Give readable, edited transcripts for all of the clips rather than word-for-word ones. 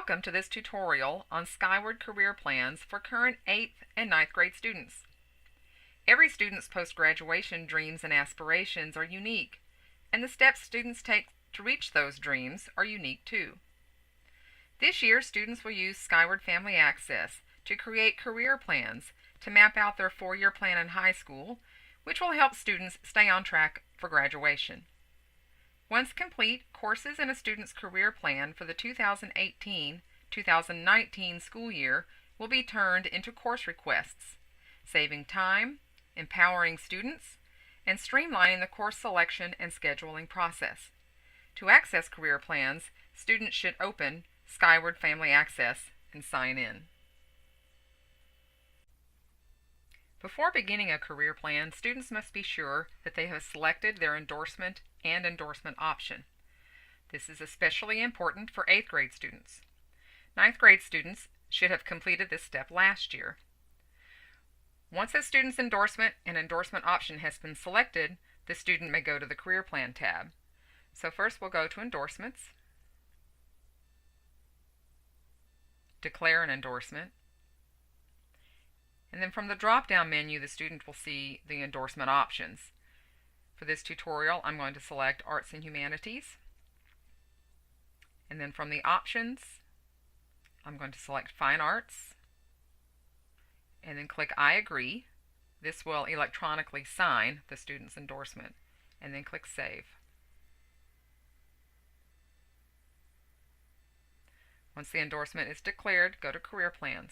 Welcome to this tutorial on Skyward Career Plans for current 8th and 9th grade students. Every student's post-graduation dreams and aspirations are unique, and the steps students take to reach those dreams are unique too. This year, students will use Skyward Family Access to create career plans to map out their 4-year plan in high school, which will help students stay on track for graduation. Once complete, courses in a student's career plan for the 2018-2019 school year will be turned into course requests, saving time, empowering students, and streamlining the course selection and scheduling process. To access career plans, students should open Skyward Family Access and sign in. Before beginning a career plan, students must be sure that they have selected their endorsement and endorsement option. This is especially important for 8th grade students. 9th grade students should have completed this step last year. Once a student's endorsement and endorsement option has been selected, the student may go to the Career Plan tab. So first we'll go to Endorsements, Declare an Endorsement, and then from the drop-down menu the student will see the endorsement options. For this tutorial, I'm going to select Arts and Humanities. And then from the options, I'm going to select Fine Arts. And then click I agree. This will electronically sign the student's endorsement. And then click Save. Once the endorsement is declared, go to Career Plans.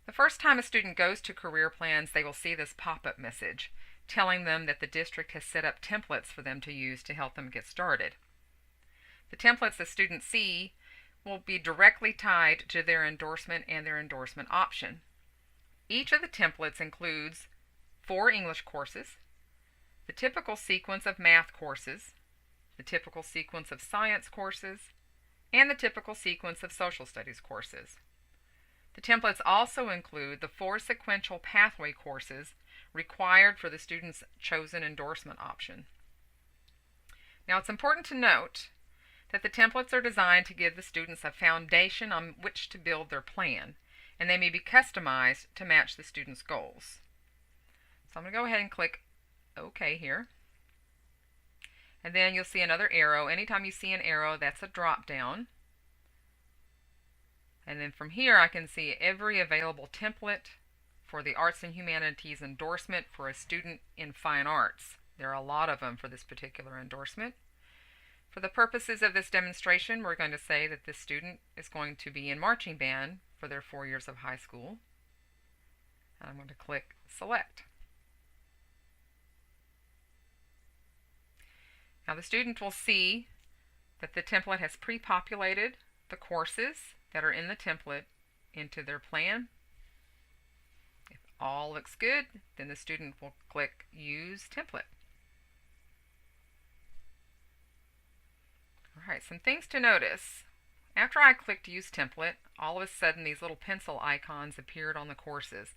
The first time a student goes to Career Plans, they will see this pop-up message telling them that the district has set up templates for them to use to help them get started. The templates the students see will be directly tied to their endorsement and their endorsement option. Each of the templates includes 4 English courses, the typical sequence of math courses, the typical sequence of science courses, and the typical sequence of social studies courses. The templates also include the 4 sequential pathway courses required for the student's chosen endorsement option. Now, it's important to note that the templates are designed to give the students a foundation on which to build their plan, and they may be customized to match the student's goals. So I'm going to go ahead and click OK here. And then you'll see another arrow. Anytime you see an arrow, that's a drop down. And then from here I can see every available template for the Arts and Humanities endorsement for a student in Fine Arts. There are a lot of them for this particular endorsement. For the purposes of this demonstration, we're going to say that this student is going to be in marching band for their 4 years of high school. And I'm going to click Select. Now the student will see that the template has pre-populated the courses that are in the template into their plan. If all looks good, then the student will click Use Template. Alright, some things to notice. After I clicked Use Template, all of a sudden these little pencil icons appeared on the courses.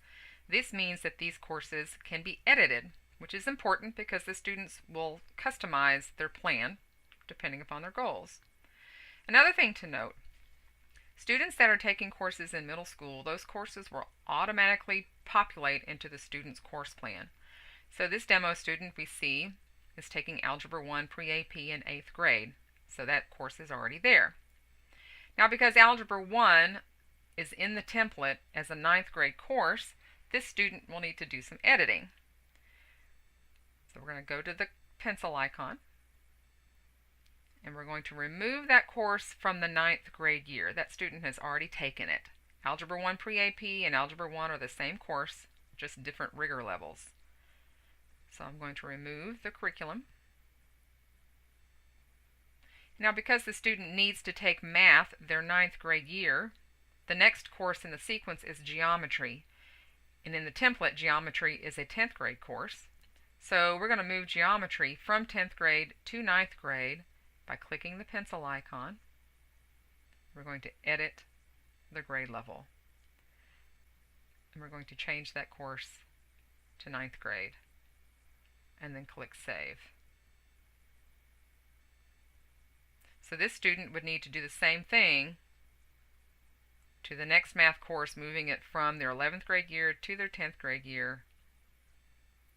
This means that these courses can be edited, which is important because the students will customize their plan depending upon their goals. Another thing to note, students that are taking courses in middle school, those courses will automatically populate into the student's course plan. So this demo student we see is taking Algebra 1 Pre-AP in 8th grade. So that course is already there. Now because Algebra 1 is in the template as a 9th grade course, this student will need to do some editing. So we're going to go to the pencil icon. And we're going to remove that course from the 9th grade year. That student has already taken it. Algebra 1 Pre-AP and Algebra 1 are the same course, just different rigor levels. So I'm going to remove the curriculum. Now because the student needs to take math their 9th grade year, the next course in the sequence is geometry. And in the template, geometry is a 10th grade course. So we're going to move geometry from 10th grade to 9th grade by clicking the pencil icon. We're going to edit the grade level. And we're going to change that course to 9th grade. And then click Save. So this student would need to do the same thing to the next math course, moving it from their 11th grade year to their 10th grade year,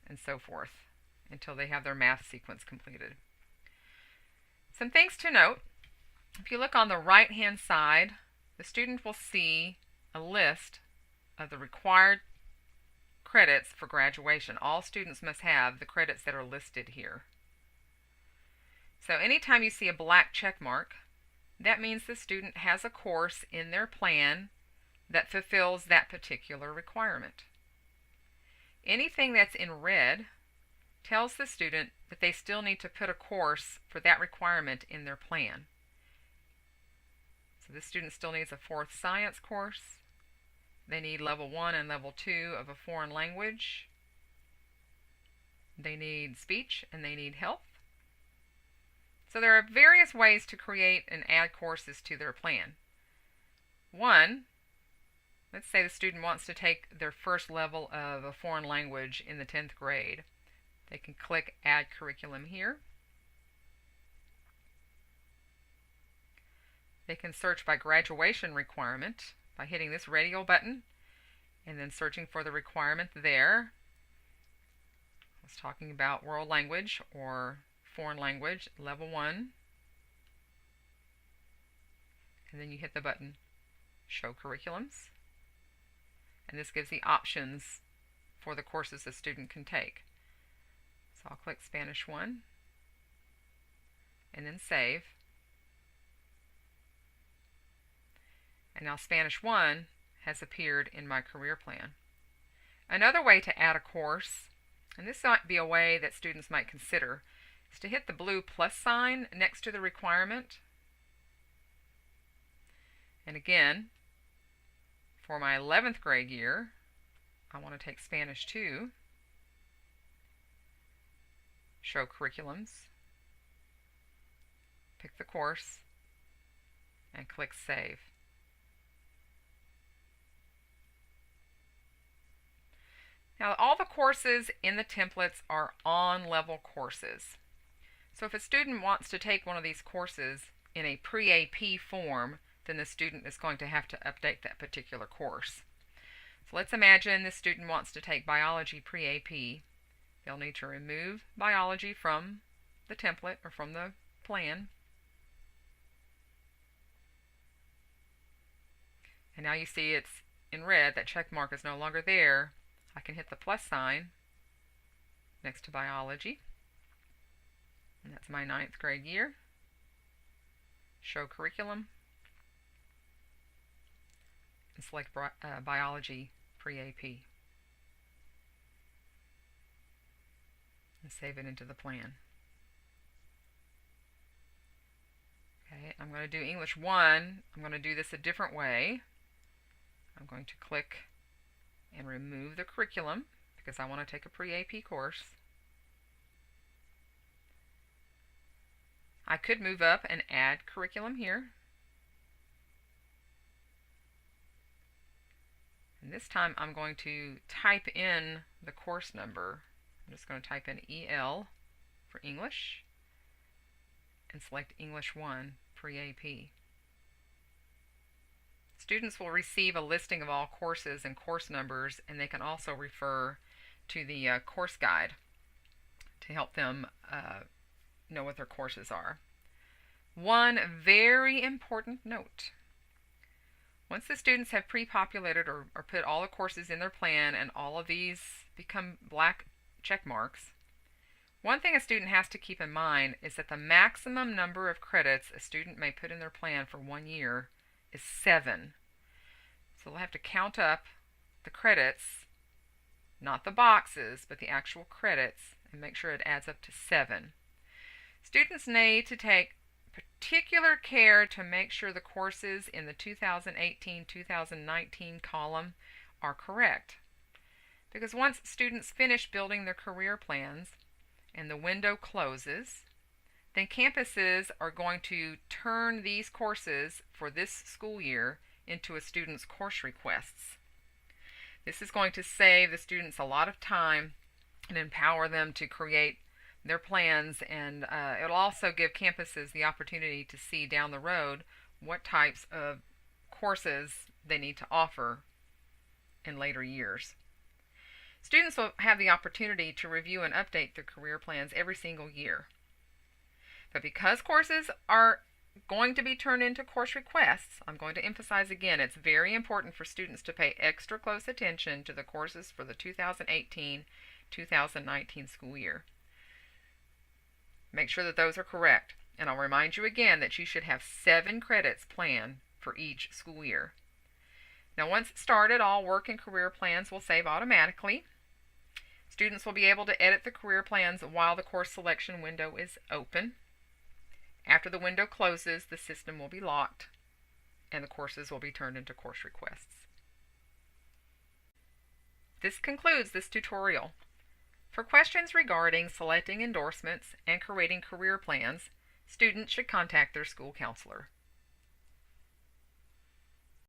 and so forth, until they have their math sequence completed. Some things to note. If you look on the right-hand side, the student will see a list of the required credits for graduation. All students must have the credits that are listed here. So anytime you see a black check mark, that means the student has a course in their plan that fulfills that particular requirement. Anything that's in red tells the student that they still need to put a course for that requirement in their plan. So this student still needs a fourth science course. They need level 1 and level 2 of a foreign language. They need speech and they need health. So there are various ways to create and add courses to their plan. One, let's say the student wants to take their first level of a foreign language in the 10th grade. They can click Add Curriculum here. They can search by graduation requirement by hitting this radio button and then searching for the requirement there. I was talking about world language or foreign language, level 1. And then you hit the button Show Curriculums. And this gives the options for the courses the student can take. So I'll click Spanish 1 and then save. And now Spanish 1 has appeared in my career plan. Another way to add a course, and this might be a way that students might consider, is to hit the blue plus sign next to the requirement. And again, for my 11th grade year, I want to take Spanish 2, Show Curriculums, pick the course, and click Save. Now, all the courses in the templates are on-level courses. So if a student wants to take one of these courses in a pre-AP form, then the student is going to have to update that particular course. So let's imagine this student wants to take biology pre-AP. They'll need to remove biology from the template or from the plan. And now you see it's in red, that check mark is no longer there. I can hit the plus sign next to biology. And that's my 9th grade year. Show Curriculum. And select biology pre-AP. And save it into the plan. Okay, I'm going to do English 1. I'm going to do this a different way. I'm going to click and remove the curriculum because I want to take a pre-AP course. I could move up and add curriculum here. And this time I'm going to type in the course number. I'm just going to type in EL for English and select English 1 pre-AP. Students will receive a listing of all courses and course numbers, and they can also refer to the course guide to help them know what their courses are. One very important note. Once the students have pre-populated or put all the courses in their plan and all of these become black check marks, one thing a student has to keep in mind is that the maximum number of credits a student may put in their plan for 1 year is 7. So they'll have to count up the credits, not the boxes, but the actual credits, and make sure it adds up to 7. Students need to take particular care to make sure the courses in the 2018-2019 column are correct. Because once students finish building their career plans and the window closes, then campuses are going to turn these courses for this school year into a student's course requests. This is going to save the students a lot of time and empower them to create their plans, and it'll also give campuses the opportunity to see down the road what types of courses they need to offer in later years. Students will have the opportunity to review and update their career plans every single year. But because courses are going to be turned into course requests, I'm going to emphasize again, it's very important for students to pay extra close attention to the courses for the 2018-2019 school year. Make sure that those are correct. And I'll remind you again that you should have 7 credits planned for each school year. Now, once started, all work and career plans will save automatically. Students will be able to edit the career plans while the course selection window is open. After the window closes, the system will be locked and the courses will be turned into course requests. This concludes this tutorial. For questions regarding selecting endorsements and creating career plans, students should contact their school counselor.